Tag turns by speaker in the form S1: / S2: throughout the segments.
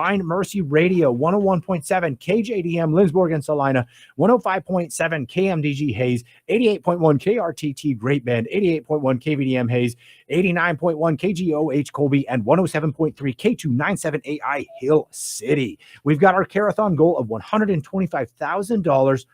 S1: Find Mercy Radio, 101.7 KJDM, Lindsborg and Salina, 105.7 KMDG Hayes, 88.1 KRTT Great Bend, 88.1 KVDM Hayes, 89.1 KGOH Colby, and 107.3 K297AI Hill City. We've got our Care-a-thon goal of $125,000.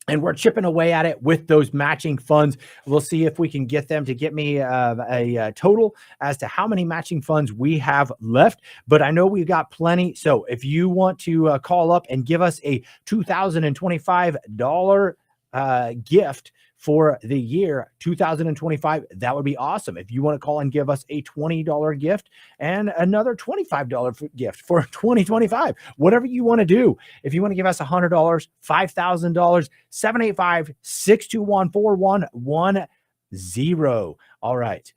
S1: And we're chipping away at it with those matching funds. We'll see if we can get them to get me a total as to how many matching funds we have left. But I know we've got plenty. So if you want to call up and give us a $2,025 gift for the year 2025, that would be awesome. If you want to call and give us a $20 gift and another $25 gift for 2025, whatever you want to do. If you want to give us $100, $5,000, 785-621-4110. All right.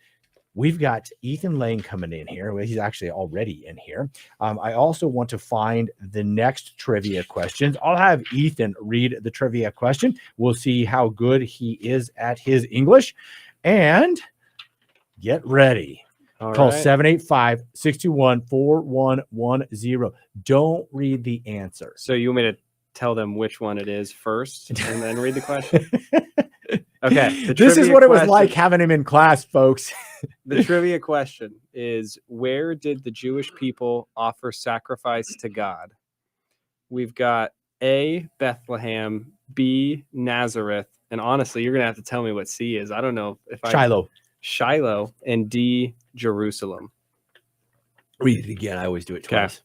S1: We've got Ethan Lane coming in here. Well, he's actually already in here. I also want to find the next trivia questions. I'll have Ethan read the trivia question. We'll see how good he is at his English. And get ready. Call 785-621-4110. Don't read the answer.
S2: So you want me to tell them which one it is first and then read the question? Okay.
S1: This is what it was like having him in class, folks.
S2: The trivia question is, where did the Jewish people offer sacrifice to God? We've got A, Bethlehem, B, Nazareth, and honestly, you're going to have to tell me what C is. I don't know if Shiloh, and D, Jerusalem.
S1: Read it again. I always do it twice.
S2: Okay.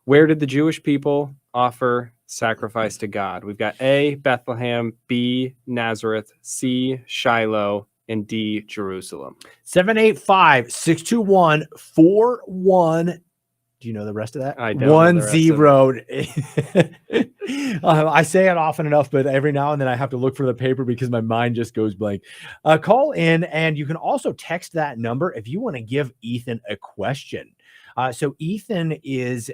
S2: Where did the Jewish people offer sacrifice to God? We've got A, Bethlehem, B, Nazareth, C, Shiloh, and D, Jerusalem.
S1: 785-621-41. Do you know the rest of that?
S2: I don't.
S1: 10. I say it often enough, but every now and then I have to look for the paper because my mind just goes blank. Call in, and you can also text that number if you want to give Ethan a question. So Ethan is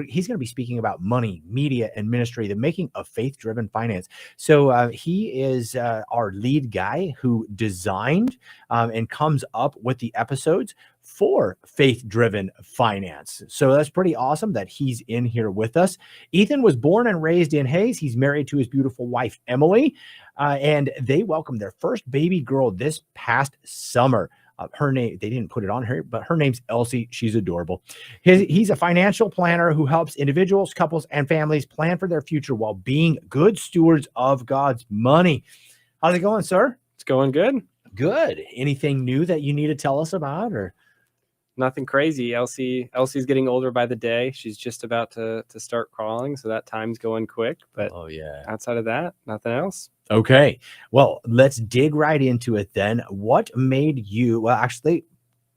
S1: he's going to be speaking about money, media, and ministry, the making of faith-driven finance. So he is our lead guy who designed and comes up with the episodes for faith-driven finance. So that's pretty awesome that he's in here with us. Ethan was born and raised in Hayes. He's married to his beautiful wife, Emily, and they welcomed their first baby girl this past summer. Her name, they didn't put it on her, but her name's Elsie. She's adorable. He's a financial planner who helps individuals, couples, and families plan for their future while being good stewards of God's money. How's it going, sir?
S2: It's going good.
S1: Good. Anything new that you need to tell us about, or?
S2: Nothing crazy. Elsie's getting older by the day. She's just about to start crawling, so that time's going quick. But outside of that, nothing else.
S1: Okay. Well, let's dig right into it then. What made you, well, actually,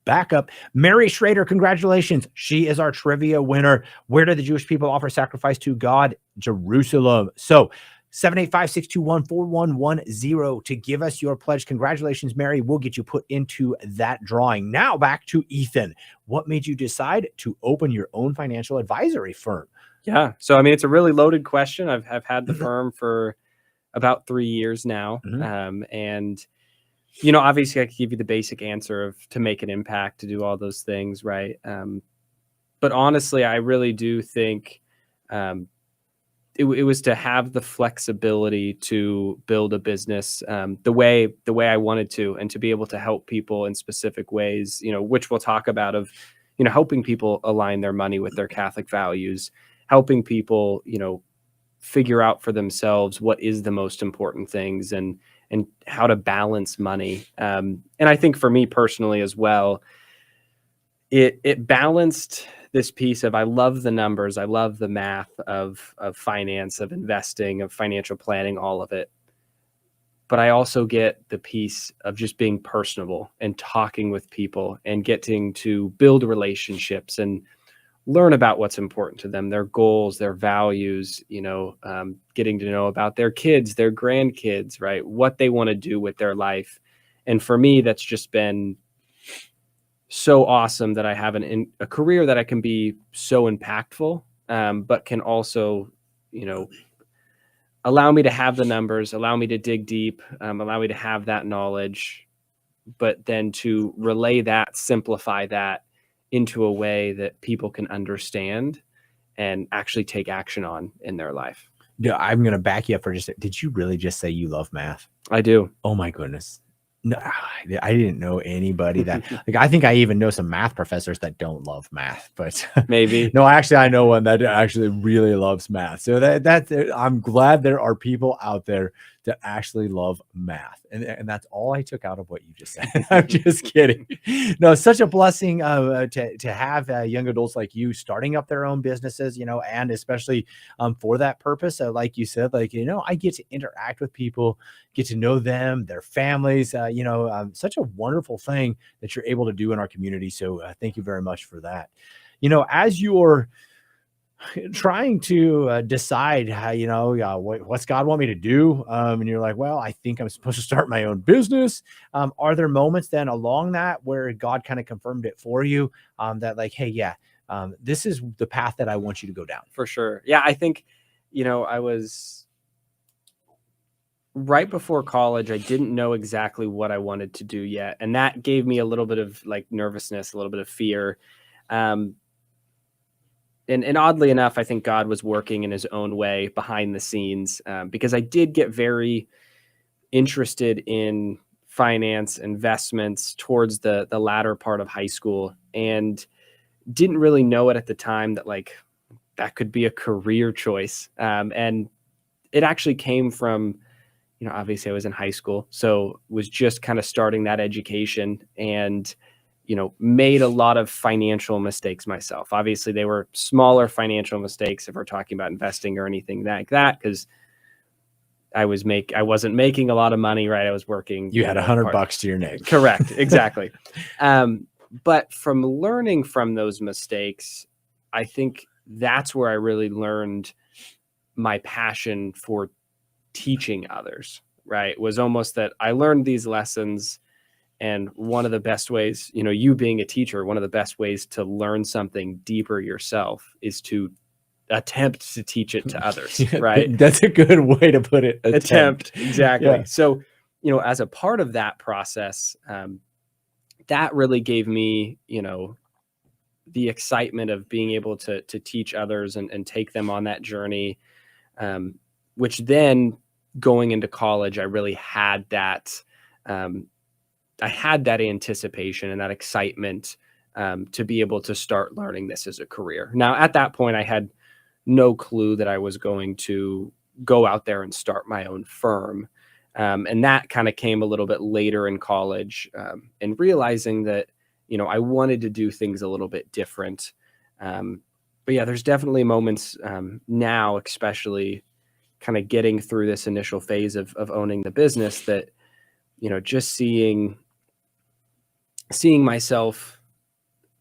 S1: back up. Mary Schrader, congratulations. She is our trivia winner. Where did the Jewish people offer sacrifice to God? Jerusalem. So 785-621-4110 to give us your pledge. Congratulations, Mary. We'll get you put into that drawing. Now back to Ethan. What made you decide to open your own financial advisory firm?
S2: Yeah. So, I mean, it's a really loaded question. I've had the firm for about 3 years now. And, you know, obviously I could give you the basic answer of to make an impact, to do all those things. Right. But honestly, I really do think, it was to have the flexibility to build a business the way I wanted to, and to be able to help people in specific ways, you know, which we'll talk about, of, you know, helping people align their money with their Catholic values, helping people, you know, figure out for themselves what is the most important things, and how to balance money. And I think for me personally as well, it balanced this piece of, I love the numbers, I love the math of finance, of investing, of financial planning, all of it. But I also get the piece of just being personable and talking with people and getting to build relationships and learn about what's important to them, their goals, their values, you know, getting to know about their kids, their grandkids, right? What they want to do with their life. And for me, that's just been so awesome that I have a career that I can be so impactful, but can also, you know, allow me to have the numbers, allow me to dig deep, allow me to have that knowledge, but then to relay that, simplify that, into a way that people can understand and actually take action on in their life.
S1: Yeah, I'm gonna back you up for just. Did you really just say you love math?
S2: I do.
S1: Oh my goodness. No, I didn't know anybody that like. I think I even know some math professors that don't love math, but
S2: Maybe.
S1: no, I know one that actually really loves math. So that's I'm glad there are people out there that actually love math, and that's all I took out of what you just said. I'm just kidding. No, such a blessing to have young adults like you starting up their own businesses, and especially for that purpose. Like you said, like I get to interact with people, get to know them, their families. Such a wonderful thing that you're able to do in our community. So thank you very much for that. As you're trying to decide how, what's God want me to do, and you're like, well, I think I'm supposed to start my own business. Are there moments then along that where God kind of confirmed it for you, that like, hey, yeah, this is the path that I want you to go down?
S2: For sure. Yeah, I think, I was right before college. I didn't know exactly what I wanted to do yet. And that gave me a little bit of like nervousness, a little bit of fear. And oddly enough, I think God was working in his own way behind the scenes, because I did get very interested in finance, investments towards the latter part of high school, and didn't really know it at the time that like that could be a career choice. And it actually came from, obviously I was in high school, so was just kind of starting that education, and made a lot of financial mistakes myself. Obviously, they were smaller financial mistakes if we're talking about investing or anything like that, because I wasn't making a lot of money, right? I was working.
S1: You had $100 to your name.
S2: Correct. Exactly. But from learning from those mistakes, I think that's where I really learned my passion for teaching others, right? It was almost that I learned these lessons. And one of the best ways, you being a teacher, one of the best ways to learn something deeper yourself is to attempt to teach it to others, right?
S1: That's a good way to put it.
S2: Attempt. Exactly.
S1: Yeah.
S2: So, as a part of that process, that really gave me, the excitement of being able to teach others and take them on that journey, which then going into college, I really had that, I had that anticipation and that excitement to be able to start learning this as a career. Now, at that point, I had no clue that I was going to go out there and start my own firm. And that kind of came a little bit later in college, and realizing that, I wanted to do things a little bit different. But yeah, there's definitely moments now, especially kind of getting through this initial phase of owning the business, that, just seeing myself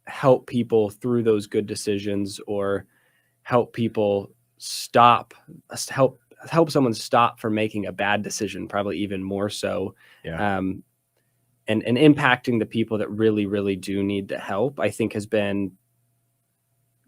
S2: help people through those good decisions, or help people help someone stop from making a bad decision, probably even more so.
S1: Yeah.
S2: And impacting the people that really, really do need the help, I think has been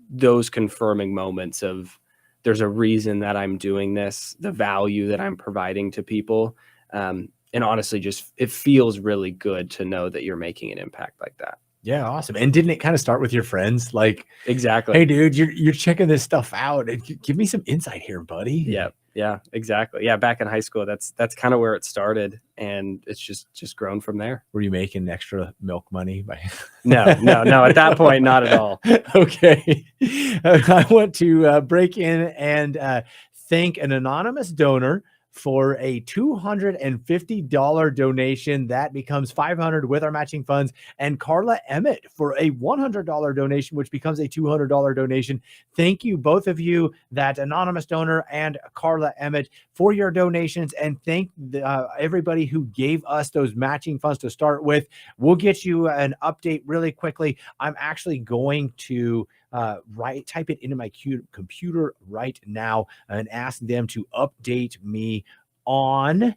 S2: those confirming moments of there's a reason that I'm doing this, the value that I'm providing to people. And honestly, just it feels really good to know that you're making an impact like that.
S1: Yeah, awesome. And didn't it kind of start with your friends? Like,
S2: Exactly.
S1: hey, dude, you're checking this stuff out. And give me some insight here, buddy.
S2: Yeah, exactly. Yeah, back in high school, that's kind of where it started, and it's just grown from there.
S1: Were you making extra milk money?
S2: No. At that point, not at all.
S1: Okay. I want to break in and thank an anonymous donor for a $250 donation that becomes $500 with our matching funds, and Carla Emmett for a $100 donation, which becomes a $200 donation. Thank you, both of you, that anonymous donor and Carla Emmett, for your donations, and thank everybody who gave us those matching funds to start with. We'll get you an update really quickly. I'm actually going to type it into my computer right now and ask them to update me on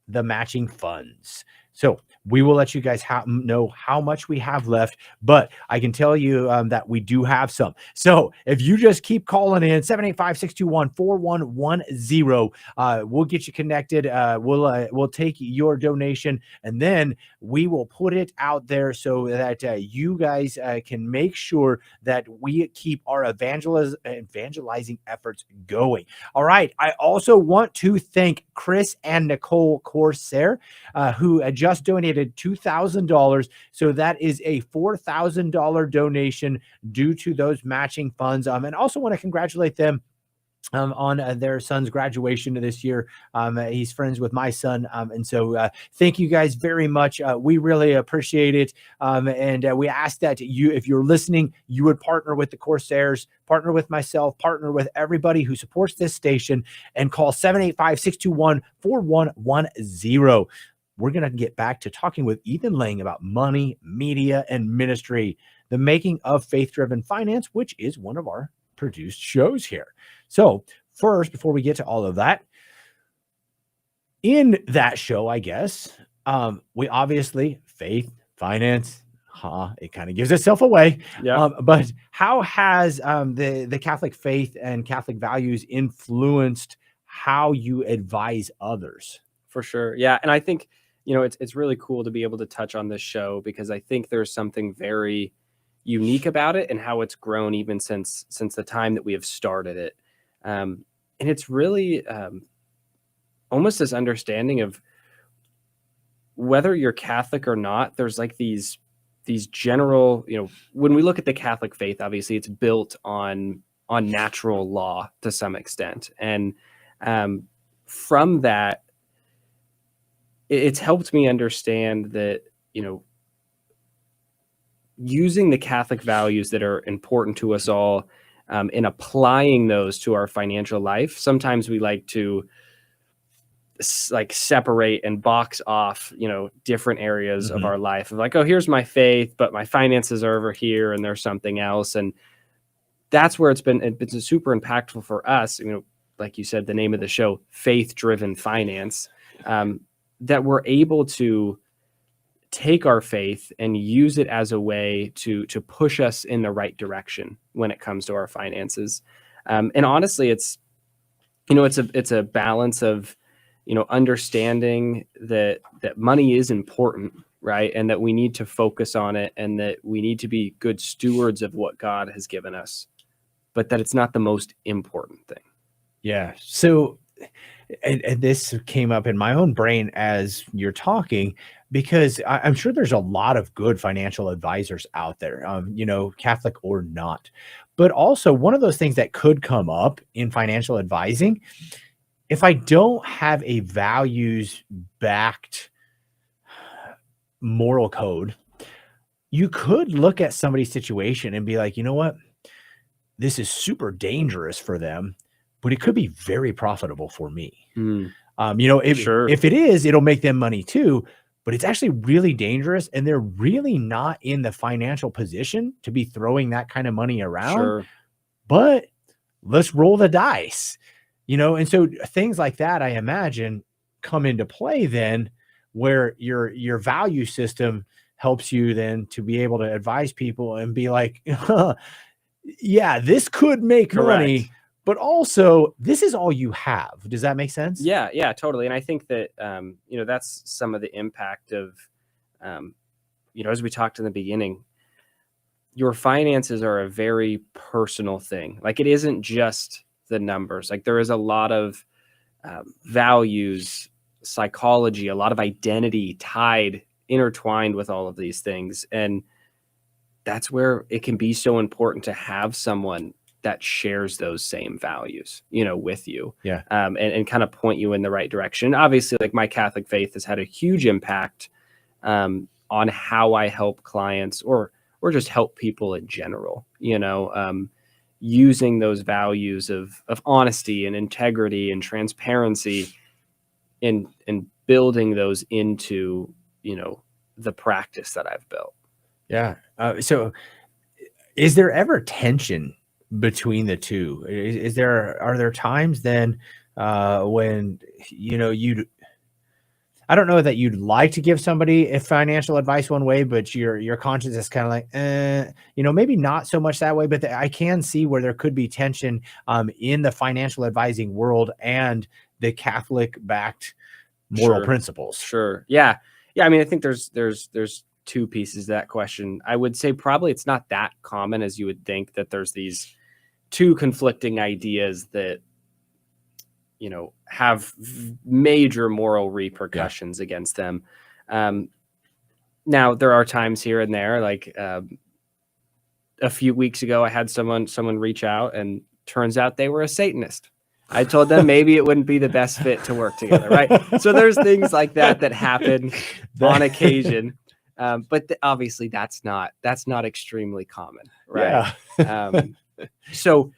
S1: the matching funds. So we will let you guys know how much we have left, but I can tell you that we do have some. So if you just keep calling in 785-621-4110, we'll get you connected. We'll take your donation, and then we will put it out there so that you guys can make sure that we keep our evangelizing efforts going. All right. I also want to thank Chris and Nicole Corsair, who just donated $2,000. So that is a $4,000 donation due to those matching funds. And also want to congratulate them on their son's graduation this year. He's friends with my son. And so thank you guys very much. We really appreciate it. And we ask that if you're listening, you would partner with the Corsairs, partner with myself, partner with everybody who supports this station, and call 785-621-4110. We're going to get back to talking with Ethan Lang about money, media, and ministry, the making of faith-driven finance, which is one of our produced shows here. So first, before we get to all of that, in that show, I guess, we obviously faith, finance, it kind of gives itself away.
S2: Yeah.
S1: But how has the Catholic faith and Catholic values influenced how you advise others?
S2: For sure. Yeah. And I think, it's really cool to be able to touch on this show, because I think there's something very unique about it and how it's grown even since the time that we have started it. And it's really almost this understanding of whether you're Catholic or not. There's like these general, when we look at the Catholic faith, obviously it's built on natural law to some extent. And from that, it's helped me understand that, using the Catholic values that are important to us all, and applying those to our financial life. Sometimes we like to separate and box off, different areas of our life of like, oh, here's my faith, but my finances are over here and there's something else. And that's where it's been super impactful for us. Like you said, the name of the show, Faith-Driven Finance, that we're able to take our faith and use it as a way to push us in the right direction when it comes to our finances. And honestly, it's a balance of, understanding that money is important, right? And that we need to focus on it, and that we need to be good stewards of what God has given us, but that it's not the most important thing.
S1: Yeah. So, and this came up in my own brain as you're talking, because I'm sure there's a lot of good financial advisors out there, Catholic or not. But also, one of those things that could come up in financial advising, if I don't have a values-backed moral code, you could look at somebody's situation and be like, you know what? This is super dangerous for them, but it could be very profitable for me. If it is, it'll make them money too, but it's actually really dangerous, and they're really not in the financial position to be throwing that kind of money around.
S2: Sure.
S1: But let's roll the dice, and so things like that, I imagine, come into play then, where your value system helps you then to be able to advise people and be like, yeah, this could make money, but also this is all you have. Does that make sense?
S2: Yeah, totally. And I think that, that's some of the impact of, as we talked in the beginning, your finances are a very personal thing. Like, it isn't just the numbers. Like, there is a lot of values, psychology, a lot of identity intertwined with all of these things. And that's where it can be so important to have someone that shares those same values, with you.
S1: Yeah.
S2: And kind of point you in the right direction. Obviously, like, my Catholic faith has had a huge impact on how I help clients or just help people in general, using those values of honesty and integrity and transparency, and building those into, the practice that I've built.
S1: Yeah. So is there ever tension between the two? Are there times then when, I don't know that you'd like to give somebody a financial advice one way, but your conscience is kind of like, maybe not so much that way, but I can see where there could be tension in the financial advising world and the Catholic backed moral
S2: Sure.
S1: principles.
S2: Sure. Yeah. Yeah. I mean, I think there's two pieces to that question. I would say probably it's not that common as you would think, that there's these two conflicting ideas that, have major moral repercussions against them. Now there are times here and there, like a few weeks ago, I had someone reach out, and turns out they were a Satanist. I told them maybe it wouldn't be the best fit to work together, right? So there's things like that happen on occasion, but obviously that's not extremely common, right?
S1: Yeah.
S2: So,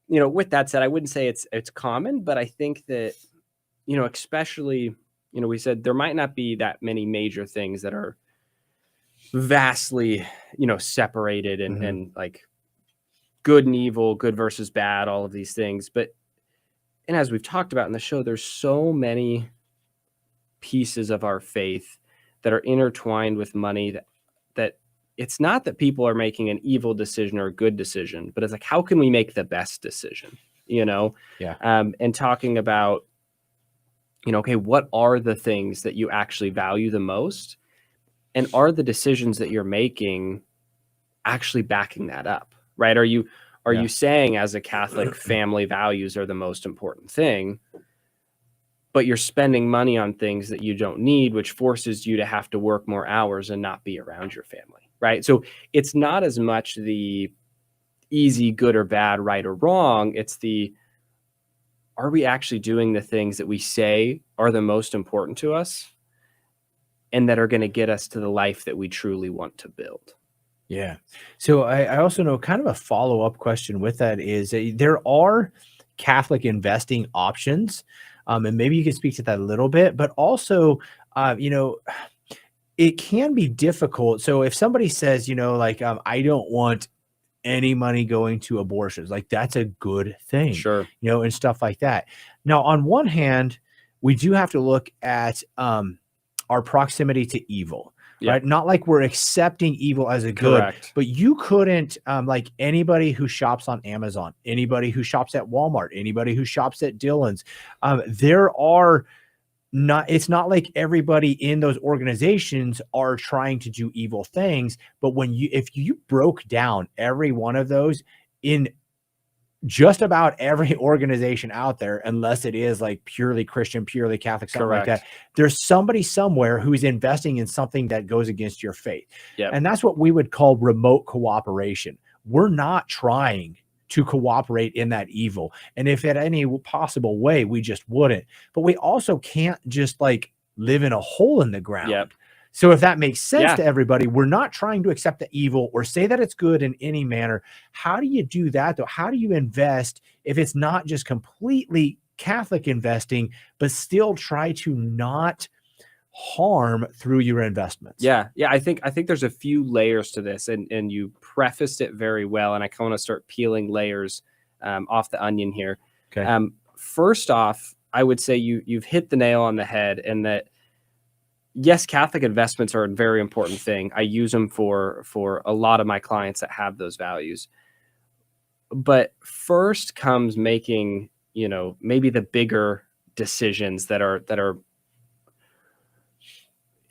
S2: with that said, I wouldn't say it's common, but I think that, especially, we said there might not be that many major things that are vastly, separated and like good and evil, good versus bad, all of these things. But, and as we've talked about in the show, there's so many pieces of our faith that are intertwined with money, that it's not that people are making an evil decision or a good decision, but it's like, how can we make the best decision?
S1: Yeah.
S2: And talking about, okay, what are the things that you actually value the most? And are the decisions that you're making actually backing that up, right? Are you saying, as a Catholic, family values are the most important thing, but you're spending money on things that you don't need, which forces you to have to work more hours and not be around your family, right? So it's not as much the easy, good or bad, right or wrong. It's are we actually doing the things that we say are the most important to us and that are going to get us to the life that we truly want to build?
S1: Yeah. So I also know, kind of a follow-up question with that is, there are Catholic investing options. And maybe you can speak to that a little bit, but also, it can be difficult. So if somebody says, like, I don't want any money going to abortions, like, that's a good thing,
S2: Sure.
S1: and stuff like that. Now, on one hand, we do have to look at our proximity to evil.
S2: Yep.
S1: Right? Not like we're accepting evil as a good,
S2: Correct.
S1: but you couldn't, like, anybody who shops on Amazon, anybody who shops at Walmart, anybody who shops at Dillon's, it's not like everybody in those organizations are trying to do evil things. But if you broke down every one of those in just about every organization out there, unless it is like purely Christian, purely Catholic, something like that, there's somebody somewhere who's investing in something that goes against your faith.
S2: Yep.
S1: And that's what we would call remote cooperation. We're not trying to cooperate in that evil. And if at any possible way, we just wouldn't. But we also can't just like live in a hole in the ground.
S2: Yep.
S1: So if that makes sense to everybody, we're not trying to accept the evil or say that it's good in any manner. How do you do that, though? How do you invest if it's not just completely Catholic investing, but still try to not harm through your investments?
S2: Yeah. I think there's a few layers to this, and you prefaced it very well. And I kind of want to start peeling layers off the onion here.
S1: Okay.
S2: First off, I would say you've hit the nail on the head, and that, yes, Catholic investments are a very important thing. I use them for a lot of my clients that have those values. But first comes making, maybe the bigger decisions that are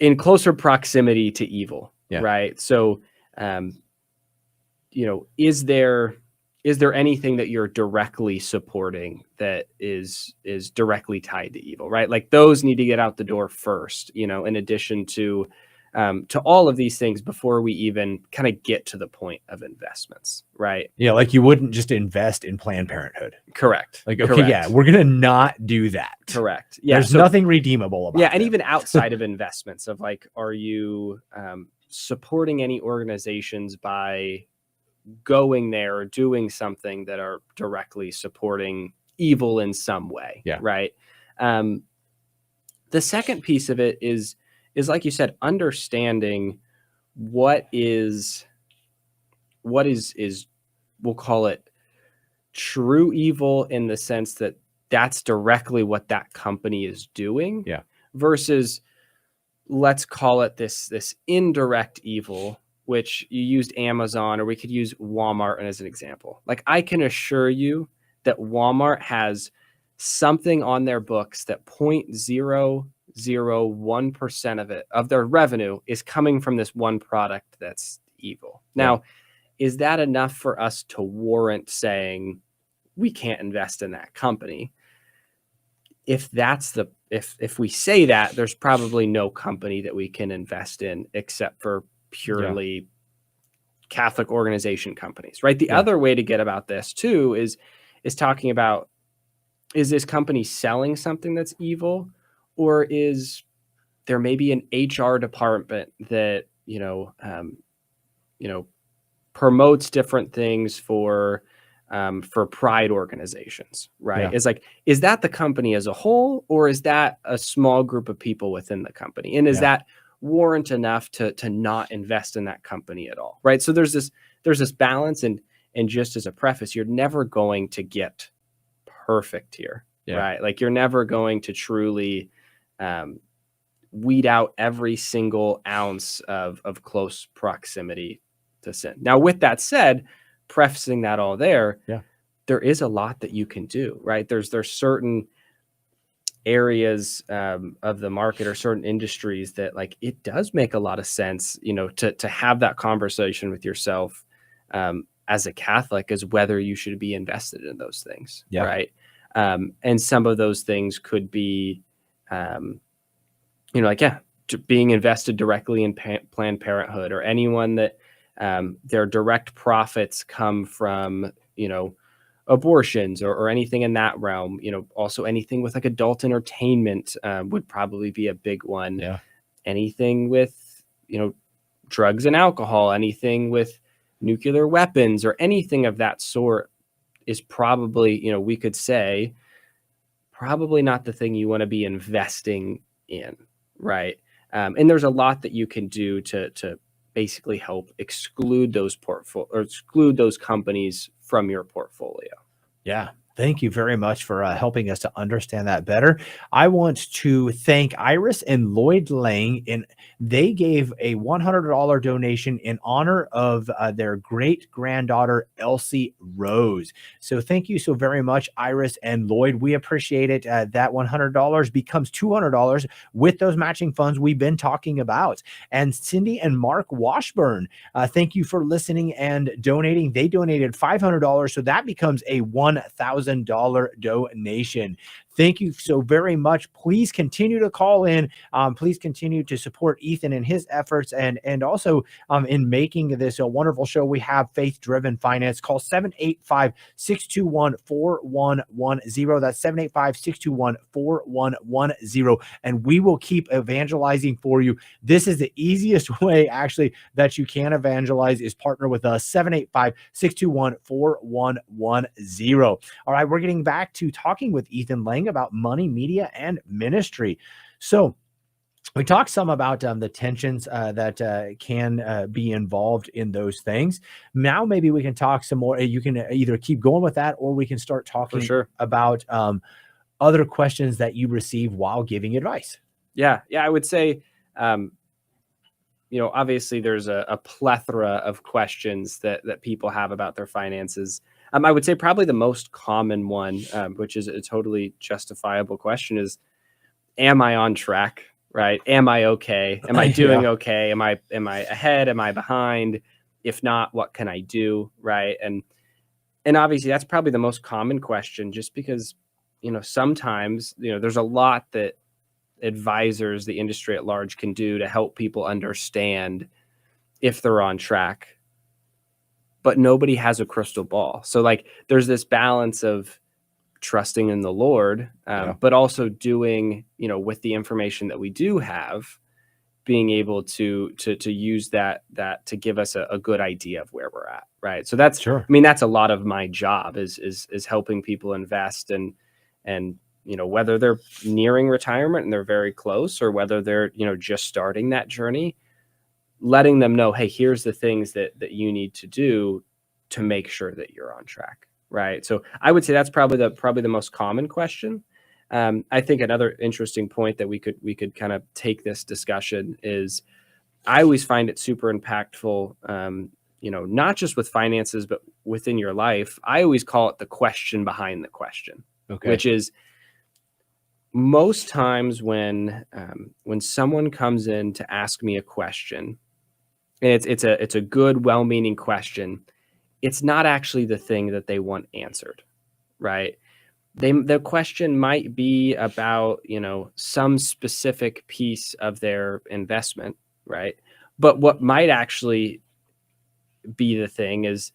S2: in closer proximity to evil, right? So, is there anything that you're directly supporting that is directly tied to evil, right? Like, those need to get out the door first, in addition to all of these things before we even kind of get to the point of investments, right?
S1: Yeah, like you wouldn't just invest in Planned Parenthood.
S2: Correct.
S1: Like, okay,
S2: Correct.
S1: Yeah, we're going to not do that.
S2: Correct. Yeah.
S1: There's nothing redeemable about it.
S2: Yeah, and even outside of investments, of like, are you supporting any organizations by going there or doing something that are directly supporting evil in some way?
S1: Yeah.
S2: Right. The second piece of it is like you said, understanding what is we'll call it true evil, in the sense that that's directly what that company is doing.
S1: Yeah.
S2: Versus let's call it this indirect evil, which you used Amazon, or we could use Walmart as an example. Like, I can assure you that Walmart has something on their books that 0.001% of their revenue is coming from this one product that's evil. Now, is that enough for us to warrant saying we can't invest in that company? If we say that, there's probably no company that we can invest in except for purely Catholic organization companies, right? The other way to get about this too is talking about, is this company selling something that's evil, or is there maybe an HR department that promotes different things for pride organizations, right? It's like, is that the company as a whole, or is that a small group of people within the company? And is that warrant enough to not invest in that company at all, right? So there's this balance, and just as a preface, you're never going to get perfect here, right? Like, you're never going to truly weed out every single ounce of close proximity to sin. Now, with that said, prefacing that all there is a lot that you can do, right? There's certain areas of the market or certain industries that, like, it does make a lot of sense, to have that conversation with yourself as a Catholic, as whether you should be invested in those things, right? And some of those things could be, being invested directly in Planned Parenthood, or anyone that their direct profits come from, abortions or anything in that realm. Also anything with like adult entertainment would probably be a big one. Anything with, drugs and alcohol, anything with nuclear weapons, or anything of that sort is probably, we could say, probably not the thing you want to be investing in, right? And there's a lot that you can do to basically help exclude those companies from your portfolio.
S1: Yeah. Thank you very much for helping us to understand that better. I want to thank Iris and Lloyd Lang, and they gave a $100 donation in honor of their great granddaughter, Elsie Rose. So thank you so very much, Iris and Lloyd. We appreciate it. That $100 becomes $200 with those matching funds we've been talking about. And Cindy and Mark Washburn, thank you for listening and donating. They donated $500, so that becomes a $1,000 donation. Thank you so very much. Please continue to call in. Please continue to support Ethan in his efforts, and also in making this a wonderful show. We have Faith-Driven Finance. Call 785-621-4110. That's 785-621-4110, and we will keep evangelizing for you. This is the easiest way, actually, that you can evangelize, is partner with us. 785-621-4110. All right, we're getting back to talking with Ethan Lang about money, media, and ministry. So we talked some about the tensions that can be involved in those things. Now maybe we can talk some more. You can either keep going with that, or we can start talking about other questions that you receive while giving advice.
S2: Yeah, I would say, obviously there's a plethora of questions that people have about their finances. I would say probably the most common one, which is a totally justifiable question, is, am I on track? Right? Am I okay? Am I doing okay? Am I ahead? Am I behind? If not, what can I do? Right? And obviously that's probably the most common question, just because, sometimes, there's a lot that advisors, the industry at large, can do to help people understand if they're on track. But nobody has a crystal ball. So, like, there's this balance of trusting in the Lord, but also doing, with the information that we do have, being able to use that to give us a good idea of where we're at. Right. So that's, I mean, that's a lot of my job is helping people invest, and whether they're nearing retirement and they're very close, or whether they're, just starting that journey, letting them know, hey, here's the things that you need to do to make sure that you're on track. Right. So I would say that's probably the most common question. I think another interesting point that we could kind of take this discussion is I always find it super impactful, not just with finances, but within your life. I always call it the question behind the question,
S1: Okay.
S2: which is most times when someone comes in to ask me a question, and it's a good, well-meaning question, it's not actually the thing that they want answered, right? The question might be about, some specific piece of their investment, right? But what might actually be the thing is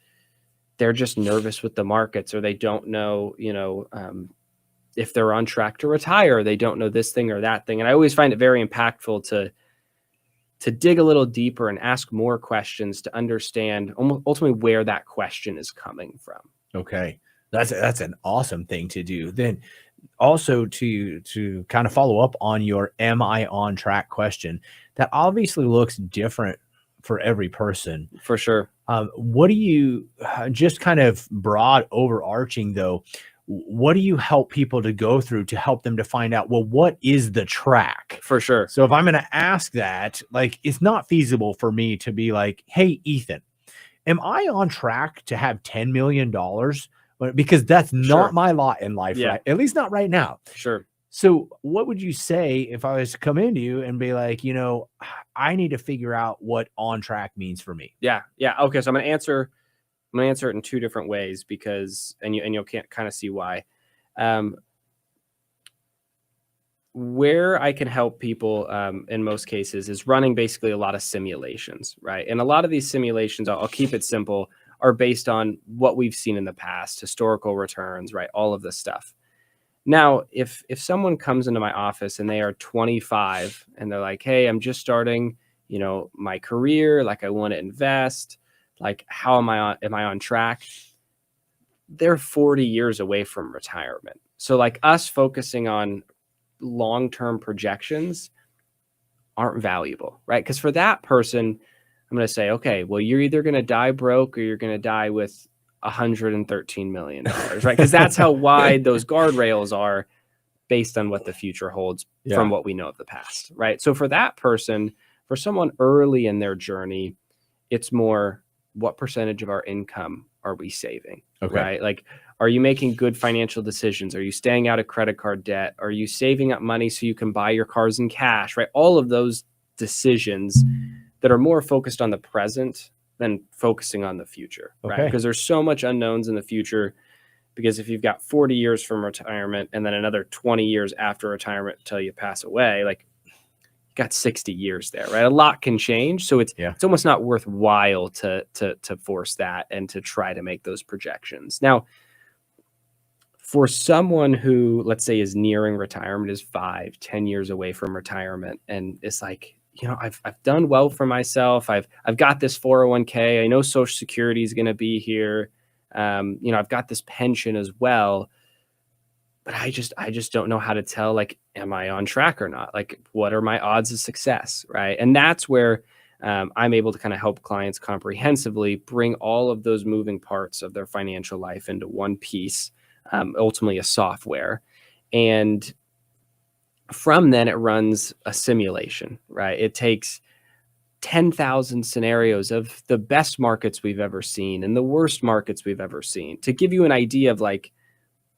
S2: they're just nervous with the markets, or they don't know, if they're on track to retire. They don't know this thing or that thing. And I always find it very impactful to dig a little deeper and ask more questions to understand ultimately where that question is coming from.
S1: Okay. That's an awesome thing to do. Then also to kind of follow up on your am I on track question, that obviously looks different for every person.
S2: For sure.
S1: What do you just kind of broad overarching though, what do you help people to go through to help them to find out, well, what is the track?
S2: For sure.
S1: So if I'm going to ask that, like, it's not feasible for me to be like, hey, Ethan, am I on track to have $10 million? Because that's not
S2: Sure.
S1: my lot in life,
S2: Yeah.
S1: right? At least not right now.
S2: Sure.
S1: So what would you say if I was to come into you and be like, I need to figure out what on track means for me?
S2: Yeah. Yeah. Okay. So I'm going to answer it in two different ways because, and you'll can't kind of see why. Where I can help people in most cases is running basically a lot of simulations, right? And a lot of these simulations, I'll keep it simple, are based on what we've seen in the past, historical returns, right? All of this stuff. Now, if someone comes into my office and they are 25 and they're like, hey, I'm just starting, my career, like I want to invest, like how am I on track? They're 40 years away from retirement. So like us focusing on long-term projections aren't valuable, right? Because for that person, I'm going to say, okay, well, you're either going to die broke or you're going to die with $113 million, right? Because that's how wide those guardrails are based on what the future holds from what we know of the past, right? So for that person, for someone early in their journey, it's more what percentage of our income are we saving, right? Like, are you making good financial decisions? Are you staying out of credit card debt? Are you saving up money so you can buy your cars in cash, right? All of those decisions that are more focused on the present than focusing on the future, right? Because there's so much unknowns in the future. Because if you've got 40 years from retirement and then another 20 years after retirement until you pass away, like you got 60 years there, right? A lot can change. So it's almost not worthwhile to force that and to try to make those projections. Now, for someone who, let's say, is nearing retirement, is 5-10 years away from retirement, and it's like, I've done well for myself. I've got this 401k. I know Social Security is going to be here. I've got this pension as well, but I just don't know how to tell, like, am I on track or not? Like, what are my odds of success? Right. And that's where I'm able to kind of help clients comprehensively bring all of those moving parts of their financial life into one piece, ultimately a software. And from then it runs a simulation, right? It takes 10,000 scenarios of the best markets we've ever seen and the worst markets we've ever seen to give you an idea of like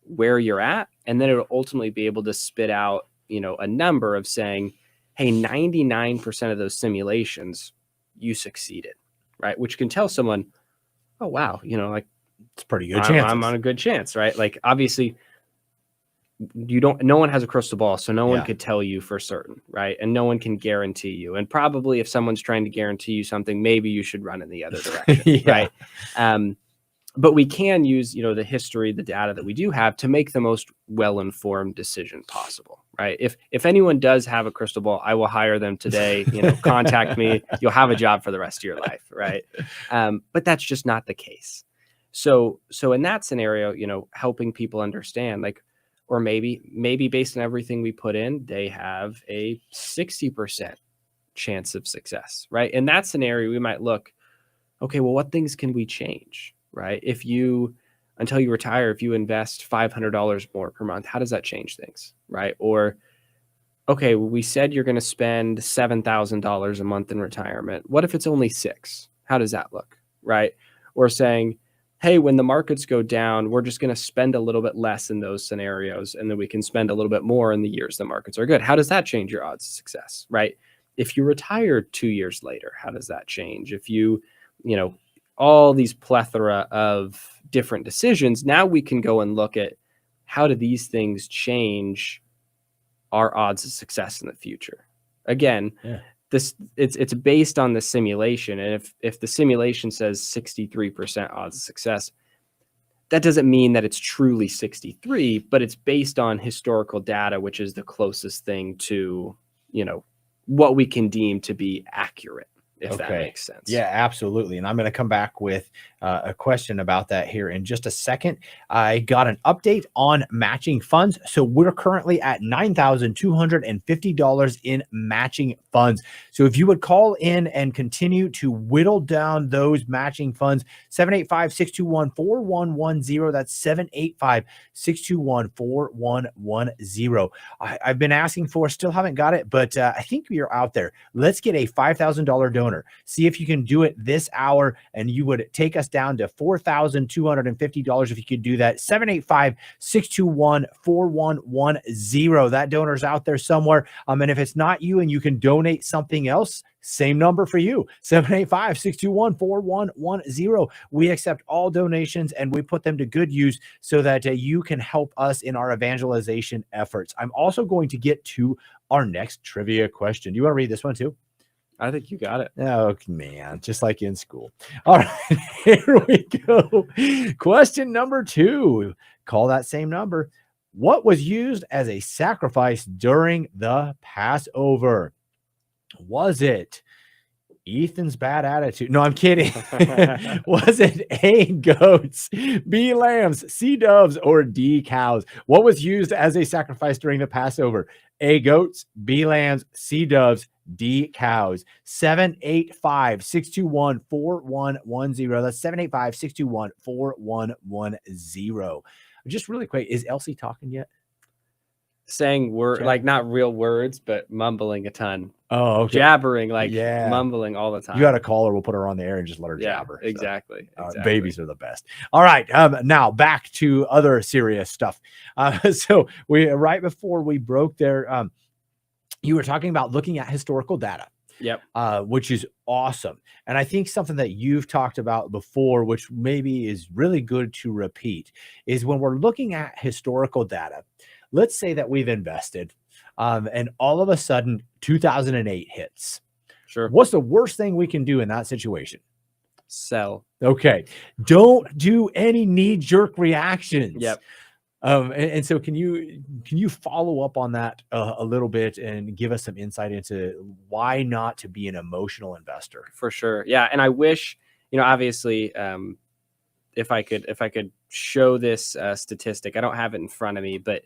S2: where you're at. And then it'll ultimately be able to spit out, a number of saying, hey, 99% of those simulations, you succeeded, right? Which can tell someone, oh, wow, like
S1: it's pretty good chance.
S2: I'm on a good chance, right? Like obviously no one has a crystal ball, so no one could tell you for certain, right? And no one can guarantee you. And probably if someone's trying to guarantee you something, maybe you should run in the other direction, right? But we can use, the history, the data that we do have to make the most well-informed decision possible, right? If anyone does have a crystal ball, I will hire them today, contact me, you'll have a job for the rest of your life, right? But that's just not the case. So in that scenario, helping people understand, like, or maybe based on everything we put in, they have a 60% chance of success, right? In that scenario, we might look, okay, well, what things can we change, right? If you until you retire, if you invest $500 more per month, how does that change things, right? Or, okay, we said you're going to spend $7,000 a month in retirement. What if it's only six? How does that look, right? Or saying, hey, when the markets go down, we're just going to spend a little bit less in those scenarios, and then we can spend a little bit more in the years the markets are good. How does that change your odds of success, right? If you retire 2 years later, how does that change? If you all these plethora of different decisions, now we can go and look at how do these things change our odds of success in the future. Again, it's based on the simulation. And if the simulation says 63% odds of success, that doesn't mean that it's truly 63, but it's based on historical data, which is the closest thing to, what we can deem to be accurate, if that makes sense.
S1: Yeah, absolutely. And I'm going to come back with a question about that here in just a second. I got an update on matching funds. So we're currently at $9,250 in matching funds. So if you would call in and continue to whittle down those matching funds, 785-621-4110. That's 785-621-4110. I've been asking for, still haven't got it, but I think we are out there. Let's get a $5,000 donor. See if you can do it this hour, and you would take us down to $4,250 if you could do that. 785-621-4110. That donor's out there somewhere. And if it's not you and you can donate something else, same number for you, 785-621-4110. We accept all donations and we put them to good use so that you can help us in our evangelization efforts. I'm also going to get to our next trivia question. Do you want to read this one too?
S2: I think you got it.
S1: Oh, man, just like in school. All right, here we go. Question number 2. Call that same number. What was used as a sacrifice during the Passover? Was it Ethan's bad attitude? No, I'm kidding. Was it A, goats, B, lambs, C, doves, or D, cows? What was used as a sacrifice during the Passover? A, goats, B, lambs, C, doves, D, cows. 785-621-4110. That's 785-621-4110. Just really quick, is Elsie talking yet?
S2: Saying word, like not real words, but mumbling a ton.
S1: Oh, okay.
S2: Jabbering, mumbling all the time.
S1: You got to call her. We'll put her on the air and just let her jabber.
S2: Exactly.
S1: Babies are the best. All right. Now back to other serious stuff. So right before we broke there, you were talking about looking at historical data.
S2: Yep.
S1: Which is awesome. And I think something that you've talked about before, which maybe is really good to repeat, is when we're looking at historical data, let's say that we've invested and all of a sudden 2008 hits.
S2: Sure.
S1: What's the worst thing we can do in that situation?
S2: Sell.
S1: Okay. Don't do any knee-jerk reactions.
S2: Yep.
S1: And so can you follow up on that a little bit and give us some insight into why not to be an emotional investor?
S2: For sure. Yeah. And I wish, obviously, if I could show this statistic, I don't have it in front of me, but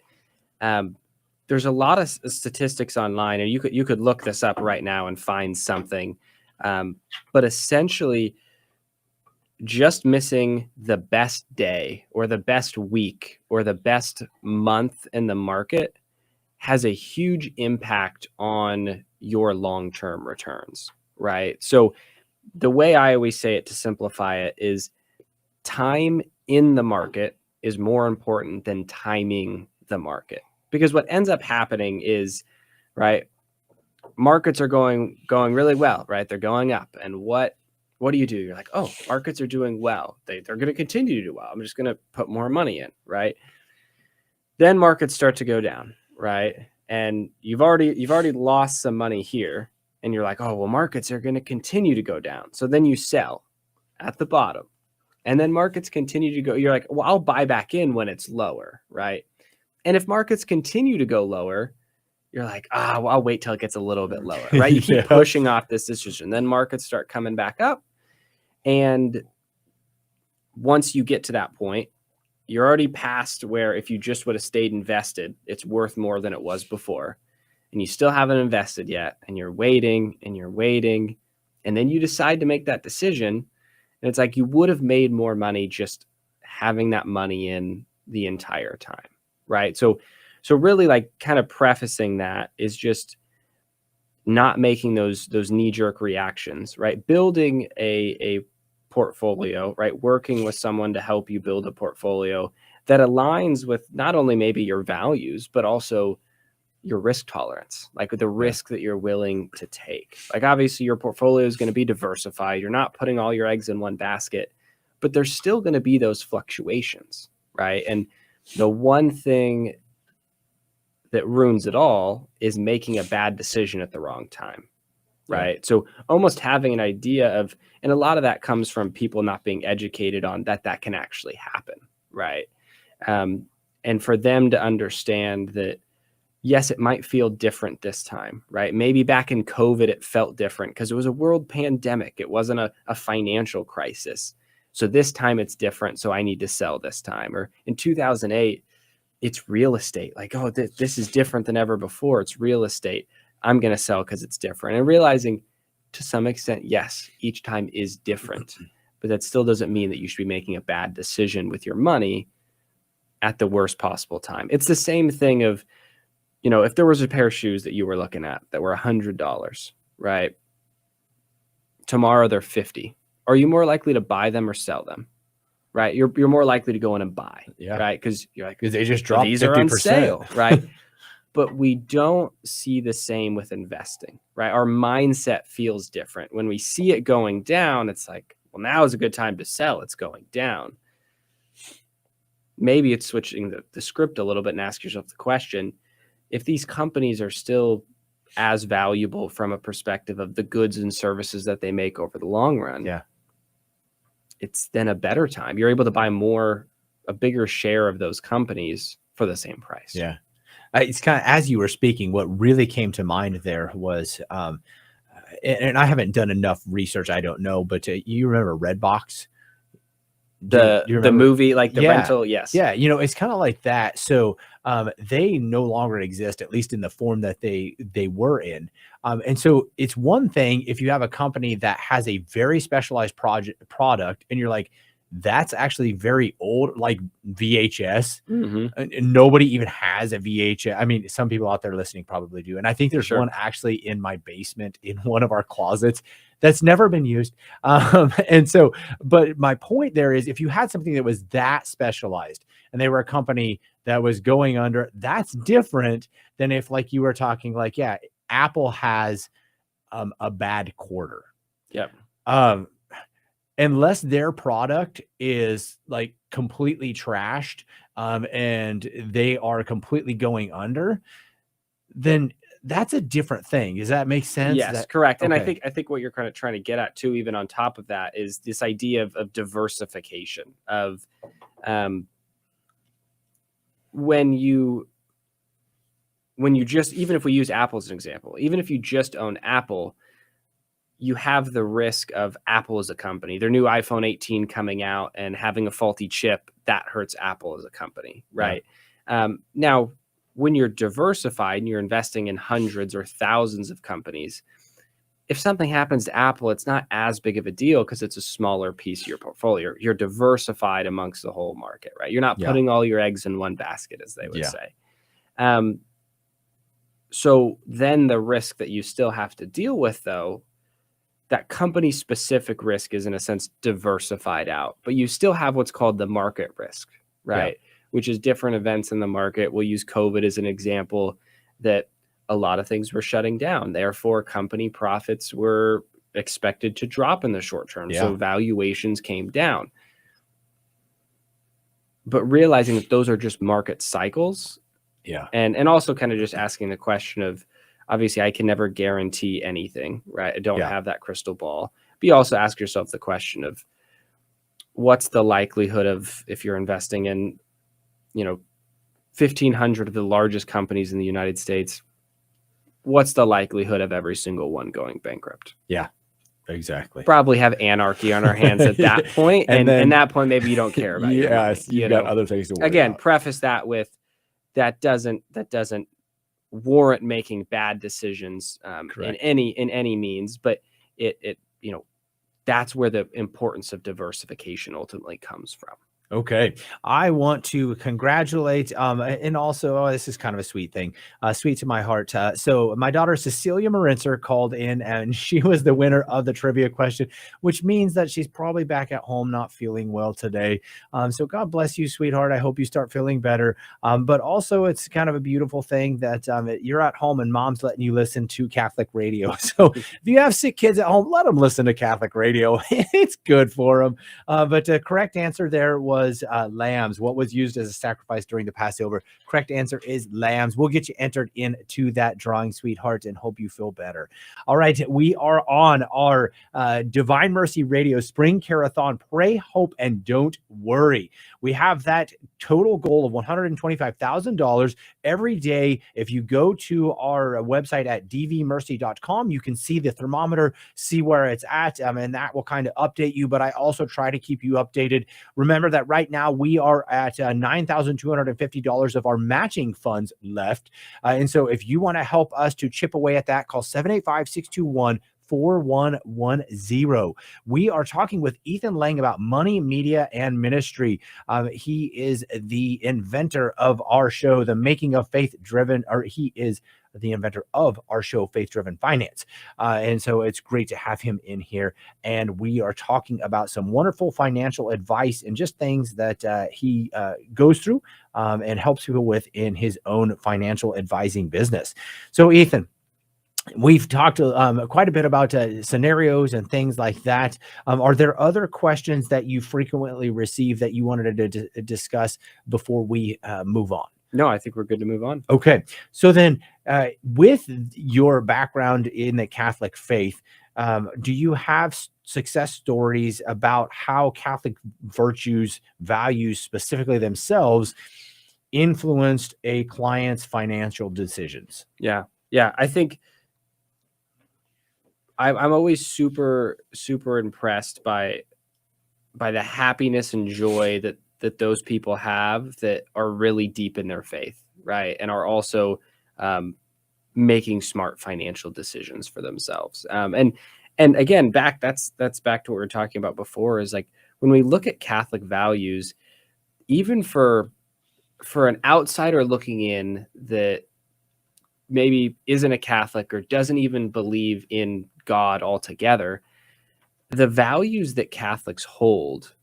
S2: there's a lot of statistics online, and you could look this up right now and find something. But essentially, just missing the best day or the best week or the best month in the market has a huge impact on your long-term returns, right? So the way I always say it, to simplify it, is time in the market is more important than timing the market. Because what ends up happening is, right, markets are going really well, right? They're going up. And what do? You're like, oh, markets are doing well. They're going to continue to do well. I'm just going to put more money in, right? Then markets start to go down, right? And you've already lost some money here, and you're like, oh, well, markets are going to continue to go down. So then you sell at the bottom, and then markets continue to go. You're like, well, I'll buy back in when it's lower, right? And if markets continue to go lower, you're like, well, I'll wait till it gets a little bit lower, right? You keep pushing off this decision. Then markets start coming back up. And once you get to that point, you're already past where if you just would have stayed invested, it's worth more than it was before. And you still haven't invested yet. And you're waiting and you're waiting. And then you decide to make that decision. And it's like you would have made more money just having that money in the entire time, right? So really, like, kind of prefacing that is just not making those knee-jerk reactions, right? Building a portfolio, right? Working with someone to help you build a portfolio that aligns with not only maybe your values, but also your risk tolerance, like the risk that you're willing to take. Like, obviously your portfolio is going to be diversified. You're not putting all your eggs in one basket, but there's still going to be those fluctuations, right? And the one thing that ruins it all is making a bad decision at the wrong time, right? So almost having an idea of, and a lot of that comes from people not being educated on that can actually happen, right? And for them to understand that, yes, it might feel different this time, right? Maybe back in COVID, it felt different because it was a world pandemic. It wasn't a financial crisis. So this time it's different. So I need to sell this time. Or in 2008, it's real estate. Like, oh, this is different than ever before. It's real estate. I'm going to sell because it's different. And realizing to some extent, yes, each time is different, but that still doesn't mean that you should be making a bad decision with your money at the worst possible time. It's the same thing of, if there was a pair of shoes that you were looking at that were $100, right? Tomorrow they're 50. Are you more likely to buy them or sell them? Right? You're more likely to go in and buy, right? Because you're like,
S1: because they just dropped
S2: these
S1: 50%.
S2: are on sale, right? But we don't see the same with investing, right? Our mindset feels different. When we see it going down, it's like, well, now is a good time to sell. It's going down. Maybe it's switching the script a little bit and ask yourself the question, if these companies are still as valuable from a perspective of the goods and services that they make over the long run, it's then a better time. You're able to buy a bigger share of those companies for the same price.
S1: Yeah. It's kind of, as you were speaking, what really came to mind there was, and I haven't done enough research, I don't know, but you remember Redbox?
S2: The movie, like the rental? Yes.
S1: Yeah. It's kind of like that. So they no longer exist, at least in the form that they were in. And so it's one thing if you have a company that has a very specialized product and you're like, that's actually very old, like VHS. And nobody even has a VHS. I mean, some people out there listening probably do. And I think there's one actually in my basement in one of our closets that's never been used. And so, but my point there is, if you had something that was that specialized and they were a company that was going under, that's different than if, like you were talking, like, Apple has a bad quarter.
S2: Yep.
S1: Unless their product is like completely trashed, and they are completely going under, then that's a different thing. Does that make sense?
S2: Yes, correct. And I think what you're kind of trying to get at too, even on top of that, is this idea of diversification of, when you just, even if we use Apple as an example, even if you just own Apple, you have the risk of Apple as a company, their new iPhone 18 coming out and having a faulty chip that hurts Apple as a company, right? Now, when you're diversified and you're investing in hundreds or thousands of companies, if something happens to Apple, it's not as big of a deal because it's a smaller piece of your portfolio. You're diversified amongst the whole market, right? You're not putting all your eggs in one basket, as they would say. So then the risk that you still have to deal with, though, that company specific risk is in a sense diversified out, but you still have what's called the market risk, right? Which is different events in the market. We'll use COVID as an example, that a lot of things were shutting down. Therefore, company profits were expected to drop in the short term. So valuations came down. But realizing that those are just market cycles. And also kind of just asking the question of, obviously, I can never guarantee anything, right? I don't have that crystal ball. But you also ask yourself the question of, what's the likelihood of, if you're investing in, 1,500 of the largest companies in the United States, what's the likelihood of every single one going bankrupt?
S1: Yeah, exactly.
S2: Probably have anarchy on our hands at that point. And at that point, maybe you don't care about your money,
S1: you've got other things to worry about.
S2: Preface that with, that doesn't warrant making bad decisions in any means, but it that's where the importance of diversification ultimately comes from.
S1: Okay. I want to congratulate, and also, oh, this is kind of a sweet thing, sweet to my heart. So my daughter Cecilia Marinser called in, and she was the winner of the trivia question, which means that she's probably back at home not feeling well today. So God bless you, sweetheart. I hope you start feeling better. But also, it's kind of a beautiful thing that you're at home and mom's letting you listen to Catholic radio. So if you have sick kids at home, let them listen to Catholic radio. It's good for them. But the correct answer there was lambs. What was used as a sacrifice during the Passover? Correct answer is lambs. We'll get you entered into that drawing, sweetheart, and hope you feel better. All right, we are on our Divine Mercy Radio Spring Care-a-thon. Pray, hope, and don't worry. We have that total goal of $125,000 every day. If you go to our website at dvmercy.com, you can see the thermometer, see where it's at, and that will kind of update you. But I also try to keep you updated. Remember that right now we are at $9,250 of our matching funds left. And so if you want to help us to chip away at that, call 785-621-4110. We are talking with Ethan Lang about money, media, and ministry. He is the inventor of our show, The Making of Faith Driven, or he is the inventor of our show, Faith Driven Finance. And so it's great to have him in here. And we are talking about some wonderful financial advice and just things that he goes through and helps people with in his own financial advising business. So, Ethan, we've talked quite a bit about scenarios and things like that. Are there other questions that you frequently receive that you wanted to discuss before we move on?
S2: No, I think we're good to move on.
S1: Okay. So then with your background in the Catholic faith, do you have success stories about how Catholic virtues, values specifically themselves, influenced a client's financial decisions?
S2: Yeah. I think I'm always super impressed by the happiness and joy that those people have that are really deep in their faith, right? And are also making smart financial decisions for themselves. And again, that's back to what we were talking about before, is like when we look at Catholic values, even for an outsider looking in that maybe isn't a Catholic or doesn't even believe in God altogether, the values that Catholics hold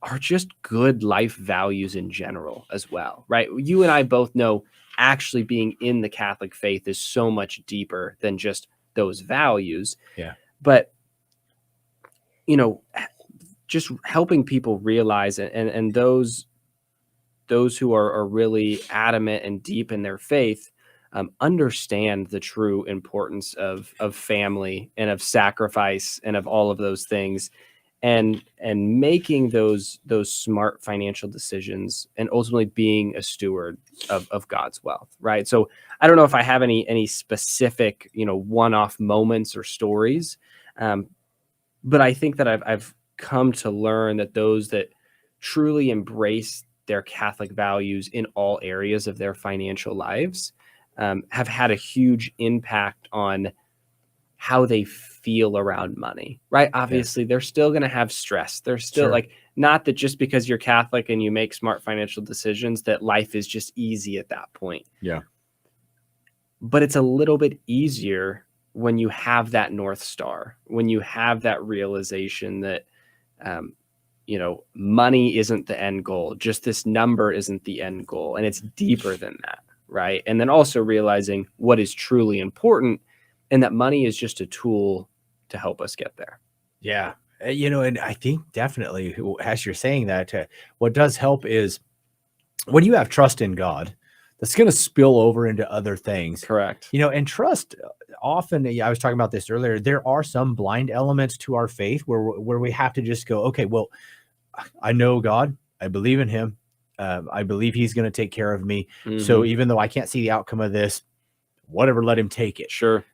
S2: are just good life values in general as well, right? You and I both know actually being in the Catholic faith is so much deeper than just those values.
S1: Yeah.
S2: But, just helping people realize it, and those who are really adamant and deep in their faith understand the true importance of family and of sacrifice and of all of those things, and making those smart financial decisions and ultimately being a steward of God's wealth, right? So I don't know if I have any specific, one-off moments or stories, but I think that I've come to learn that those that truly embrace their Catholic values in all areas of their financial lives have had a huge impact on how they feel around money, right? Obviously, they're still going to have stress. They're still like, not that just because you're Catholic and you make smart financial decisions that life is just easy at that point.
S1: Yeah.
S2: But it's a little bit easier when you have that North Star, when you have that realization that, money isn't the end goal. Just this number isn't the end goal. And it's deeper than that, right? And then also realizing what is truly important, and that money is just a tool to help us get there.
S1: Yeah. And I think definitely, as you're saying that, what does help is when you have trust in God, that's going to spill over into other things.
S2: Correct.
S1: And trust often, I was talking about this earlier, there are some blind elements to our faith where we have to just go, okay, well, I know God, I believe in him. I believe he's going to take care of me. Mm-hmm. So even though I can't see the outcome of this, whatever, let him take it.
S2: Sure.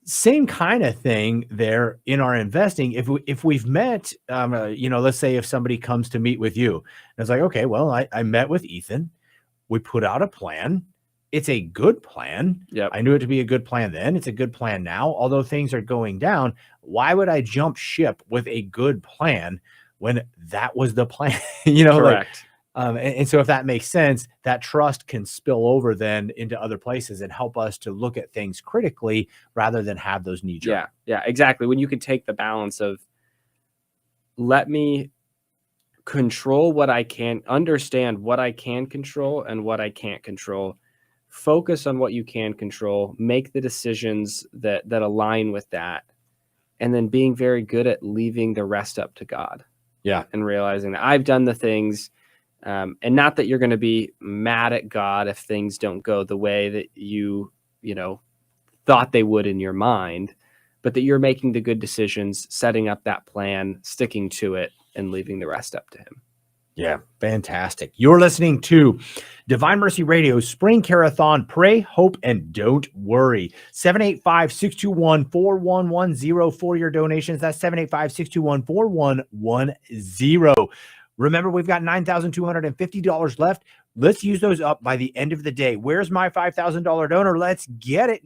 S1: Same kind of thing there in our investing. If we've met, let's say if somebody comes to meet with you, and it's like, okay, well, I met with Ethan. We put out a plan. It's a good plan.
S2: Yep.
S1: I knew it to be a good plan then. It's a good plan now. Although things are going down, why would I jump ship with a good plan when that was the plan. You know, like,
S2: Correct.
S1: and so if that makes sense, that trust can spill over then into other places and help us to look at things critically rather than have those knee jerk.
S2: Yeah, exactly. When you can take the balance of, let me control what I can, understand what I can control and what I can't control. Focus on what you can control, make the decisions that align with that, and then being very good at leaving the rest up to God.
S1: Yeah.
S2: And realizing that I've done the things, and not that you're going to be mad at God if things don't go the way that you thought they would in your mind, but that you're making the good decisions, setting up that plan, sticking to it, and leaving the rest up to him.
S1: Yeah, fantastic. You're listening to Divine Mercy Radio's Spring Care-a-thon. Pray, hope, and don't worry. 785-621-4110 for your donations. That's 785-621-4110. Remember, we've got $9,250 left. Let's use those up by the end of the day. Where's my $5,000 donor? Let's get it.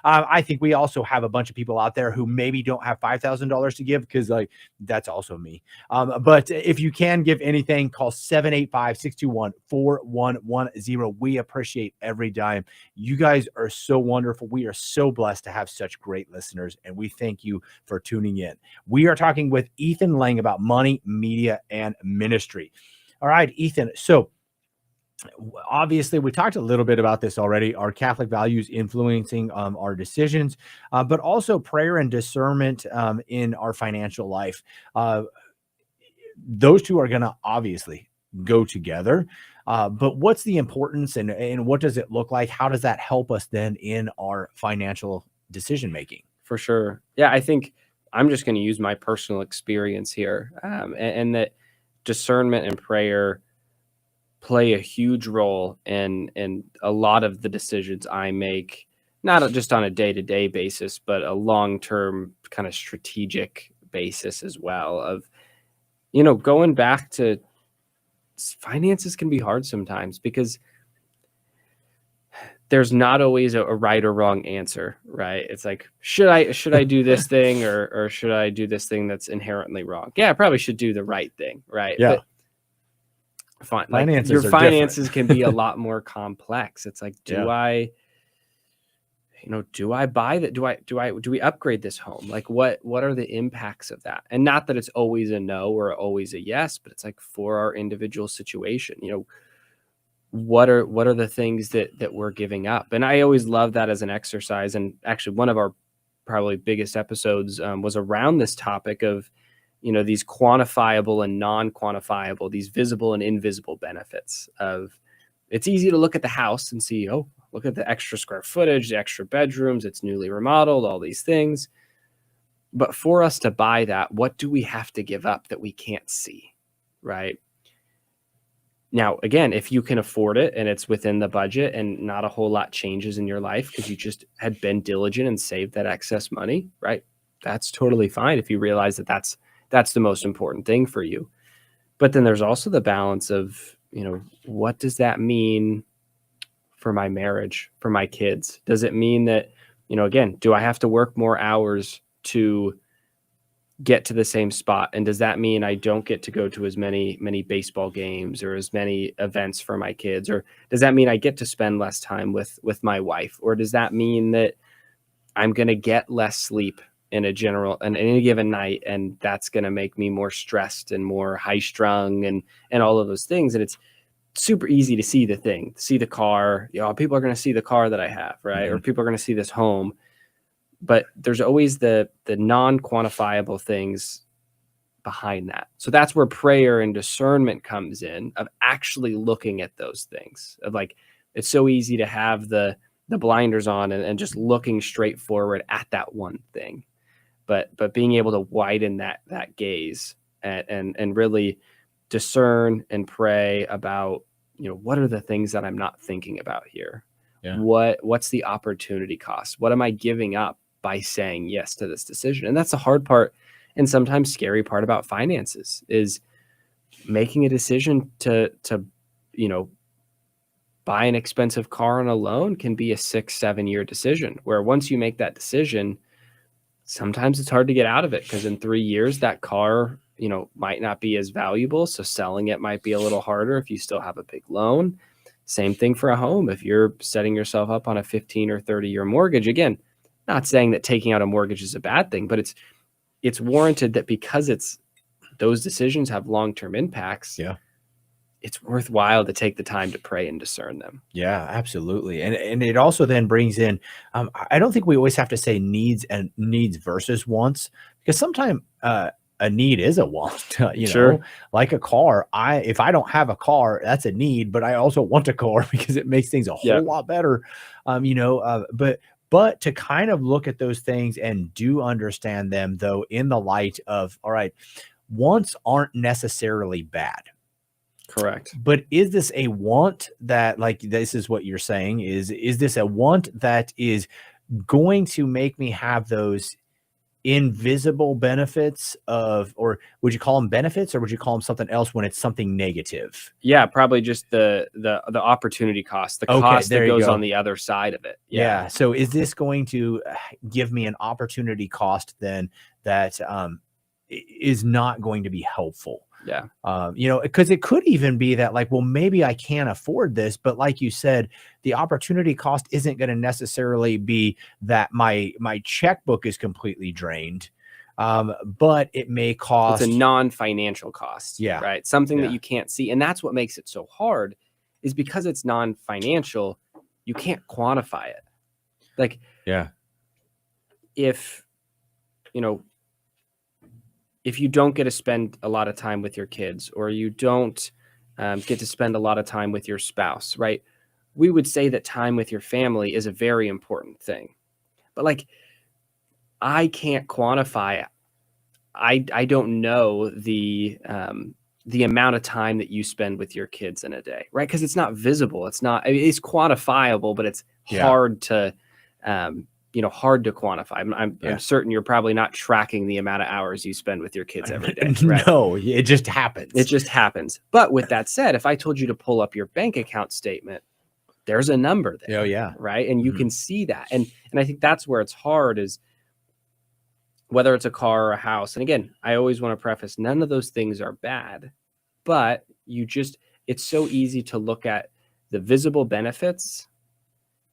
S1: I think we also have a bunch of people out there who maybe don't have $5,000 to give, because like that's also me. But if you can give anything, call 785-621-4110. We appreciate every dime. You guys are so wonderful. We are so blessed to have such great listeners, and we thank you for tuning in. We are talking with Ethan Lang about money, media, and ministry. All right, Ethan. So obviously, we talked a little bit about this already, our Catholic values influencing our decisions, but also prayer and discernment in our financial life. Those two are going to obviously go together. But what's the importance, and what does it look like? How does that help us then in our financial decision making?
S2: For sure. Yeah, I think I'm just going to use my personal experience here, and that discernment and prayer play a huge role in a lot of the decisions I make, not just on a day-to-day basis, but a long-term kind of strategic basis as well. Of, going back to finances can be hard sometimes, because there's not always a right or wrong answer, right? It's like, should I do this thing, or should I do this thing that's inherently wrong? Yeah, I probably should do the right thing, right?
S1: Yeah.
S2: But your
S1: Finances
S2: can be a lot more complex. It's like, do I buy that? Do we upgrade this home? Like, what are the impacts of that? And not that it's always a no or always a yes, but it's like, for our individual situation, what are the things that we're giving up? And I always love that as an exercise. And actually, one of our probably biggest episodes was around this topic of, these quantifiable and non-quantifiable, these visible and invisible benefits of, it's easy to look at the house and see, oh, look at the extra square footage, the extra bedrooms, it's newly remodeled, all these things. But for us to buy that, what do we have to give up that we can't see, right? Now, again, if you can afford it and it's within the budget and not a whole lot changes in your life because you just had been diligent and saved that excess money, right? That's totally fine if you realize that that's the most important thing for you. But then there's also the balance of, what does that mean for my marriage, for my kids? Does it mean that, again, do I have to work more hours to get to the same spot? And does that mean I don't get to go to as many baseball games or as many events for my kids? Or does that mean I get to spend less time with my wife? Or does that mean that I'm going to get less sleep in any given night, and that's going to make me more stressed and more high strung and all of those things? And it's super easy to see the car, people are going to see the car that I have, right? Mm-hmm. Or people are going to see this home. But there's always the non-quantifiable things behind that. So that's where prayer and discernment comes in, of actually looking at those things. Of like, it's so easy to have the blinders on and just looking straight forward at that one thing. But being able to widen that gaze and really discern and pray about, what are the things that I'm not thinking about here? Yeah. What's the opportunity cost? What am I giving up by saying yes to this decision? And that's the hard part and sometimes scary part about finances, is making a decision to buy an expensive car on a loan can be a 6-7 year decision, where once you make that decision, sometimes it's hard to get out of it, because in 3 years that car might not be as valuable. So selling it might be a little harder if you still have a big loan. Same thing for a home. If you're setting yourself up on a 15 or 30-year mortgage, again, not saying that taking out a mortgage is a bad thing, but it's warranted that because those decisions have long-term impacts.
S1: Yeah.
S2: It's worthwhile to take the time to pray and discern them.
S1: Yeah, absolutely. And it also then brings in, I don't think we always have to say needs versus wants, because sometimes a need is a want,
S2: Sure.
S1: like a car. If I don't have a car, that's a need, but I also want a car because it makes things a whole lot better. But to kind of look at those things and do understand them though, in the light of, all right, wants aren't necessarily bad.
S2: Correct.
S1: But is this a want that, like, this is what you're saying, is this a want that is going to make me have those invisible benefits of, or would you call them benefits, or would you call them something else when it's something negative?
S2: Yeah, probably just the opportunity cost, the cost that goes on the other side of it.
S1: Yeah. So is this going to give me an opportunity cost then that is not going to be helpful?
S2: Yeah.
S1: Because it could even be that, like, well, maybe I can't afford this, but like you said, the opportunity cost isn't going to necessarily be that my checkbook is completely drained. But it may cost.
S2: It's a non-financial cost.
S1: Yeah.
S2: Right. Something that you can't see. And that's what makes it so hard, is because it's non-financial, you can't quantify it. Like, if you don't get to spend a lot of time with your kids, or you don't get to spend a lot of time with your spouse, right? We would say that time with your family is a very important thing. But like, I can't quantify it. I don't know the amount of time that you spend with your kids in a day, right? Because it's not visible. It's quantifiable, but it's hard to hard to quantify. I'm certain you're probably not tracking the amount of hours you spend with your kids every day. Right?
S1: No, it just happens.
S2: It just happens. But with that said, if I told you to pull up your bank account statement, there's a number there.
S1: Oh yeah.
S2: Right. And you can see that. And I think that's where it's hard, is whether it's a car or a house. And again, I always want to preface, none of those things are bad, but it's so easy to look at the visible benefits,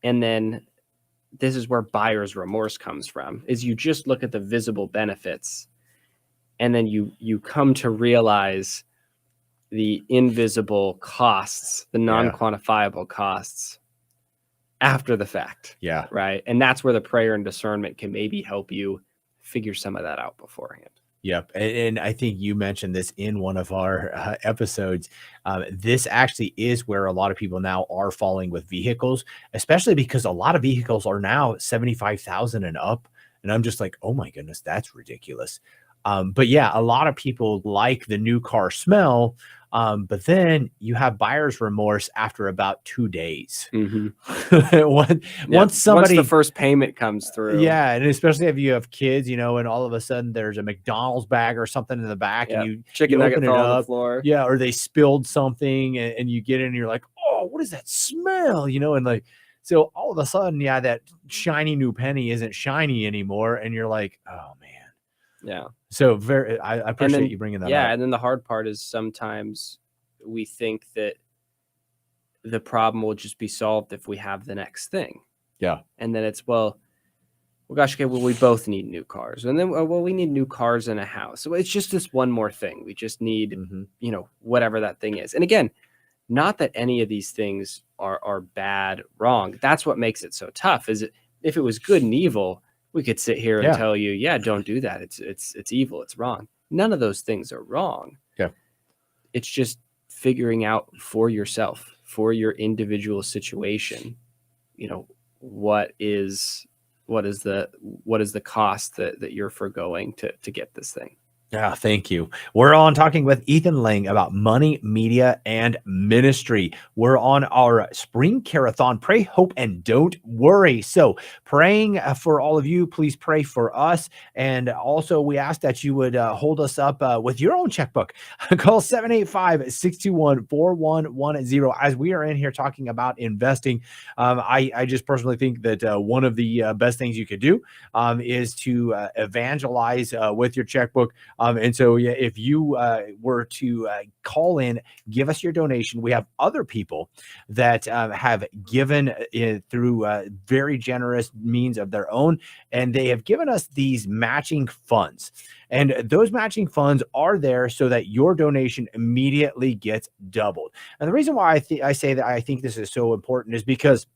S2: and then this is where buyer's remorse comes from, is you just look at the visible benefits, and then you come to realize the invisible costs, the non-quantifiable costs after the fact.
S1: Yeah.
S2: Right. And that's where the prayer and discernment can maybe help you figure some of that out beforehand.
S1: Yep. And I think you mentioned this in one of our episodes. This actually is where a lot of people now are falling with vehicles, especially because a lot of vehicles are now 75,000 and up. And I'm just like, oh my goodness, that's ridiculous. But yeah, a lot of people like the new car smell. But then you have buyer's remorse after about 2 days. Once
S2: the first payment comes through.
S1: Yeah. And especially if you have kids, and all of a sudden there's a McDonald's bag or something in the back, and
S2: chicken nugget fell on the floor.
S1: Yeah. Or they spilled something, and you get in and you're like, oh, what is that smell? And like, so all of a sudden, that shiny new penny isn't shiny anymore. And you're like, oh man.
S2: Yeah.
S1: So I appreciate you bringing that up.
S2: Yeah. And then the hard part is sometimes we think that the problem will just be solved if we have the next thing.
S1: Yeah.
S2: And then it's, well, gosh, okay, well, we both need new cars. And then, well, we need new cars and a house. So it's just this one more thing. We just need, whatever that thing is. And again, not that any of these things are bad, wrong. That's what makes it so tough, is if it was good and evil, we could sit here and tell you, don't do that. It's evil. It's wrong. None of those things are wrong.
S1: Yeah.
S2: It's just figuring out for yourself, for your individual situation, what is the cost that you're foregoing to get this thing.
S1: Yeah, thank you. We're on talking with Ethan Lang about money, media, and ministry. We're on our spring Care-a-thon. Pray, hope, and don't worry. So praying for all of you. Please pray for us. And also we ask that you would hold us up with your own checkbook. Call 785-621-4110 as we are in here talking about investing. I just personally think that one of the best things you could do is to evangelize with your checkbook. And so, yeah, if you were to call in, give us your donation. We have other people that have given through very generous means of their own, and they have given us these matching funds. And those matching funds are there so that your donation immediately gets doubled. And the reason why I say that I think this is so important is because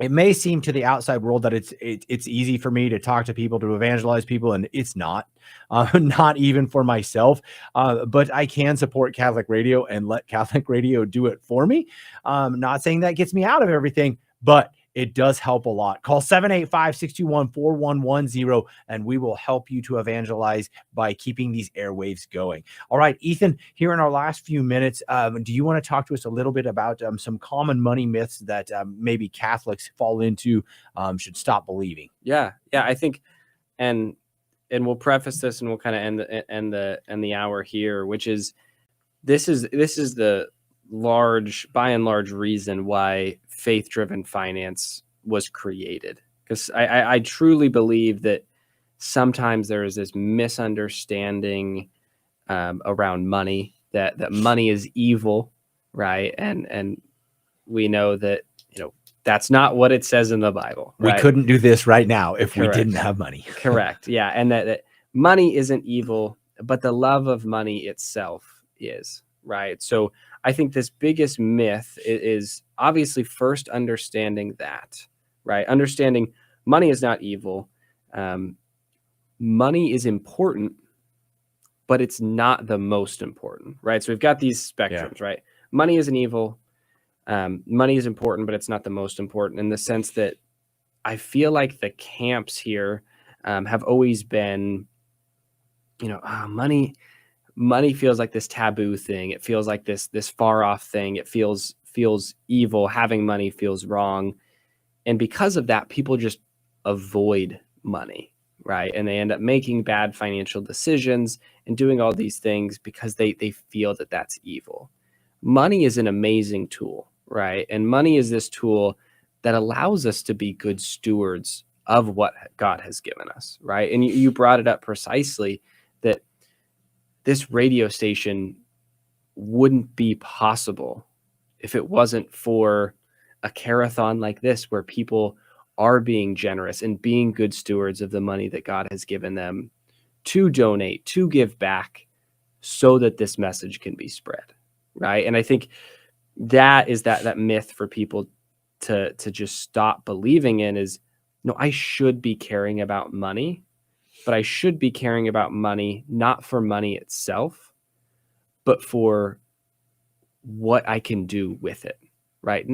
S1: it may seem to the outside world that it's easy for me to talk to people, to evangelize people, and it's not. Not even for myself. But I can support Catholic radio and let Catholic radio do it for me. Not saying that gets me out of everything, but it does help a lot. Call 785-621-4110, and we will help you to evangelize by keeping these airwaves going. All right, Ethan, here in our last few minutes, do you want to talk to us a little bit about some common money myths that maybe Catholics fall into, should stop believing?
S2: Yeah, I think, and we'll preface this and we'll kind of end the hour here, which is this is the by and large reason why faith-driven finance was created. Because I truly believe that sometimes there is this misunderstanding around money, that money is evil, right? And we know that, that's not what it says in the Bible. Right?
S1: We couldn't do this right now if
S2: Correct.
S1: we didn't have money.
S2: Correct. Yeah. And that money isn't evil, but the love of money itself is, right? So I think this biggest myth is obviously first understanding that, right? Understanding money is not evil. Money is important, but it's not the most important, right? So we've got these spectrums, right? Money isn't evil. Money is important, but it's not the most important, in the sense that I feel like the camps here have always been, money feels like this taboo thing. It feels like this far off thing. It feels evil. Having money feels wrong. And because of that, people just avoid money, right? And they end up making bad financial decisions and doing all these things because they feel that that's evil. Money is an amazing tool, right? And money is this tool that allows us to be good stewards of what God has given us, right? And you brought it up precisely, that this radio station wouldn't be possible if it wasn't for a Care-a-thon like this, where people are being generous and being good stewards of the money that God has given them to donate, to give back, so that this message can be spread, right? And I think that is that myth for people to just stop believing in is, no, I should be caring about money, but I should be caring about money, not for money itself, but for what I can do with it, right?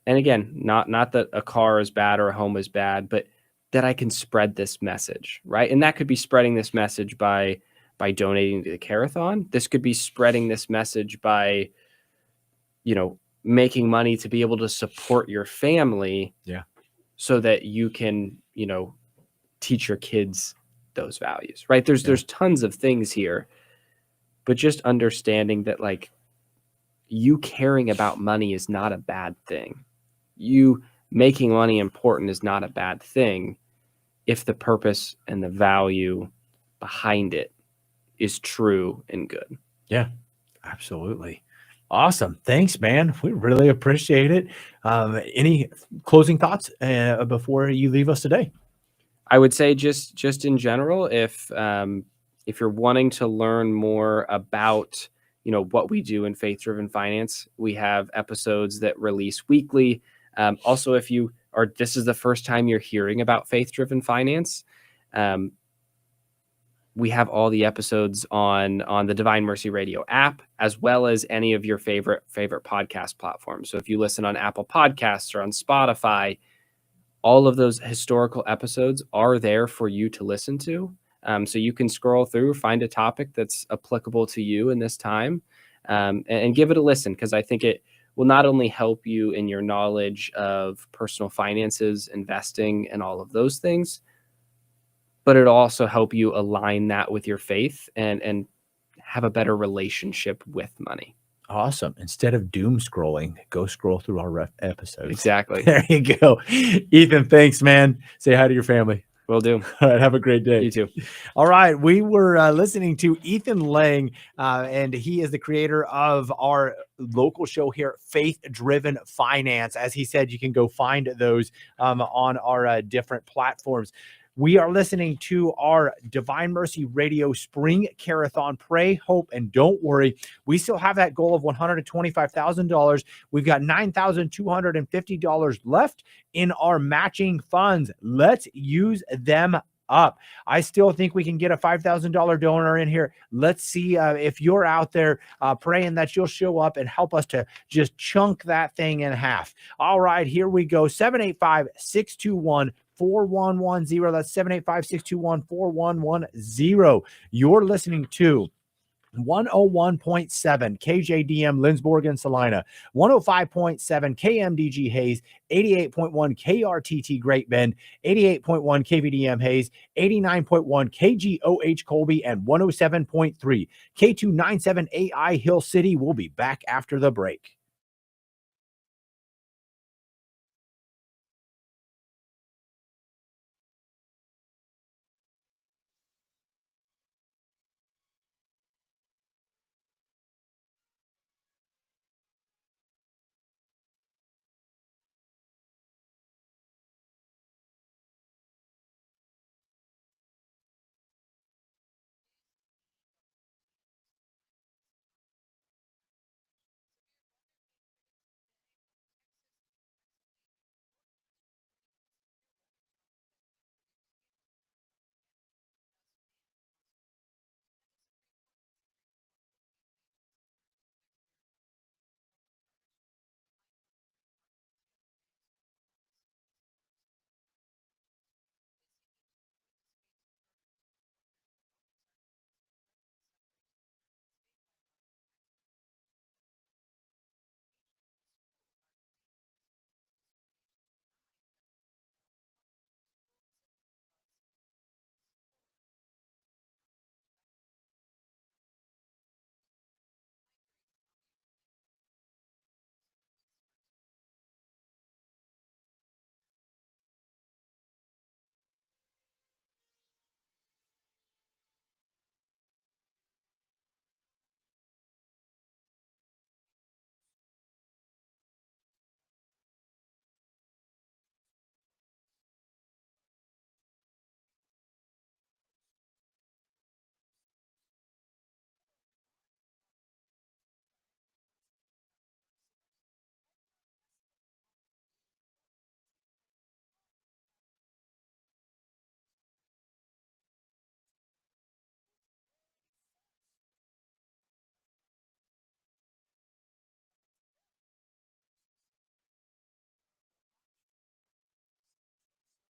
S2: And again, not that a car is bad or a home is bad, but that I can spread this message, right? And that could be spreading this message by donating to the Care-a-thon. This could be spreading this message by, making money to be able to support your family, so that you can, teach your kids those values, right? There's tons of things here, but just understanding that, like, you caring about money is not a bad thing. You making money important is not a bad thing if the purpose and the value behind it is true and good.
S1: Yeah, absolutely. Awesome. Thanks, man. We really appreciate it. Any closing thoughts before you leave us today?
S2: I would say just in general, if you're wanting to learn more about, what we do in faith-driven finance, we have episodes that release weekly. Also, if this is the first time you're hearing about faith-driven finance, we have all the episodes on the Divine Mercy Radio app, as well as any of your favorite podcast platforms. So if you listen on Apple Podcasts or on Spotify, all of those historical episodes are there for you to listen to. So you can scroll through, find a topic that's applicable to you in this time, and give it a listen, because I think it will not only help you in your knowledge of personal finances, investing, and all of those things, but it'll also help you align that with your faith and have a better relationship with money.
S1: Awesome. Instead of doom scrolling, go scroll through our episodes.
S2: Exactly.
S1: There you go. Ethan, thanks, man. Say hi to your family.
S2: Will do.
S1: All right. Have a great day.
S2: You too.
S1: All right. We were listening to Ethan Lang, and he is the creator of our local show here, Faith Driven Finance. As he said, you can go find those on our different platforms. We are listening to our Divine Mercy Radio Spring Care-a-thon. Pray, hope, and don't worry. We still have that goal of $125,000. We've got $9,250 left in our matching funds. Let's use them up. I still think we can get a $5,000 donor in here. Let's see if you're out there praying that you'll show up and help us to just chunk that thing in half. All right, here we go. 785-621-4110. That's 785-621-4110. You're listening to 101.7 KJDM Lindsborg and Salina, 105.7 KMDG Hayes, 88.1 KRTT Great Bend, 88.1 KVDM Hayes, 89.1 KGOH Colby, and 107.3 K297AI Hill City. We'll be back after the break.